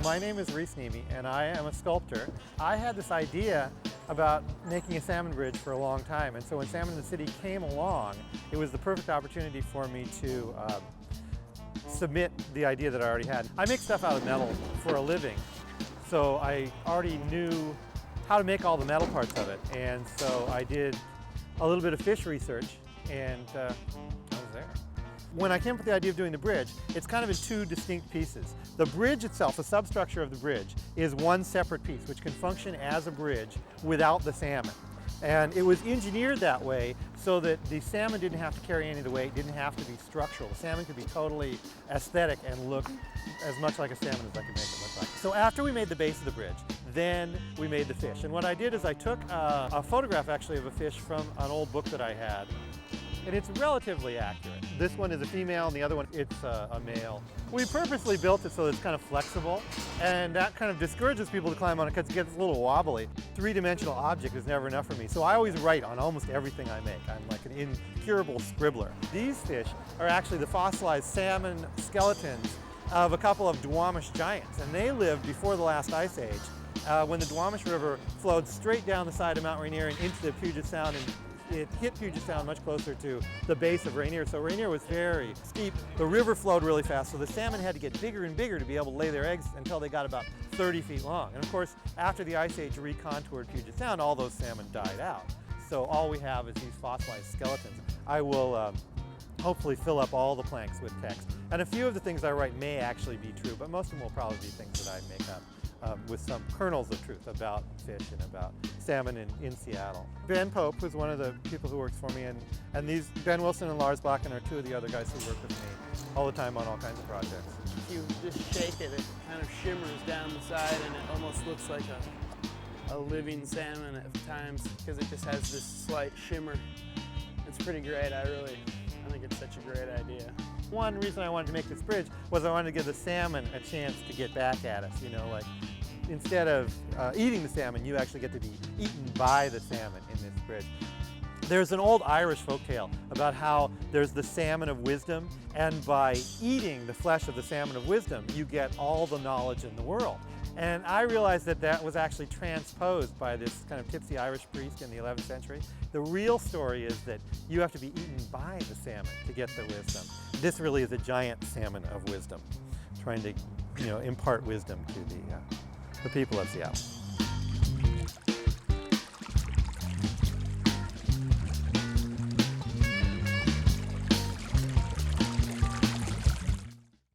My name is Ries and I am a sculptor. I had this idea about making a salmon bridge for a long time, and so when Salmon in the City came along, it was the perfect opportunity for me to submit the idea that I already had. I make stuff out of metal for a living, so I already knew how to make all the metal parts of it, and so I did a little bit of fish research, and I was there. When I came up with the idea of doing the bridge, it's kind of in two distinct pieces. The bridge itself, the substructure of the bridge, is one separate piece which can function as a bridge without the salmon. And it was engineered that way so that the salmon didn't have to carry any of the weight, didn't have to be structural. The salmon could be totally aesthetic and look as much like a salmon as I could make it look like. So after we made the base of the bridge, then we made the fish. And what I did is I took a photograph actually of a fish from an old book that I had. And it's relatively accurate. This one is a female and the other one, it's a male. We purposely built it so it's kind of flexible, and that kind of discourages people to climb on it because it gets a little wobbly. Three-dimensional object is never enough for me, so I always write on almost everything I make. I'm like an incurable scribbler. These fish are actually the fossilized salmon skeletons of a couple of Duwamish giants, and they lived before the last ice age when the Duwamish River flowed straight down the side of Mount Rainier and into the Puget Sound, and it hit Puget Sound much closer to the base of Rainier, so Rainier was very steep. The river flowed really fast, so the salmon had to get bigger and bigger to be able to lay their eggs until they got about 30 feet long. And of course, after the Ice Age recontoured Puget Sound, all those salmon died out. So all we have is these fossilized skeletons. I will hopefully fill up all the planks with text. And a few of the things I write may actually be true, but most of them will probably be things that I make up. With some kernels of truth about fish and about salmon in Seattle. Ben Pope was one of the people who works for me, and these, Ben Wilson and Lars Bakken, are two of the other guys who work with me all the time on all kinds of projects. If you just shake it, it kind of shimmers down the side and it almost looks like a living salmon at times because it just has this slight shimmer. It's pretty great. I think it's such a great idea. One reason I wanted to make this bridge was I wanted to give the salmon a chance to get back at us, you know, like instead of eating the salmon, you actually get to be eaten by the salmon in this bridge. There's an old Irish folktale about how there's the salmon of wisdom, and by eating the flesh of the salmon of wisdom, you get all the knowledge in the world. And I realized that that was actually transposed by this kind of tipsy Irish priest in the 11th century. The real story is that you have to be eaten by the salmon to get the wisdom. This really is a giant salmon of wisdom, trying to, impart wisdom to the people of Seattle.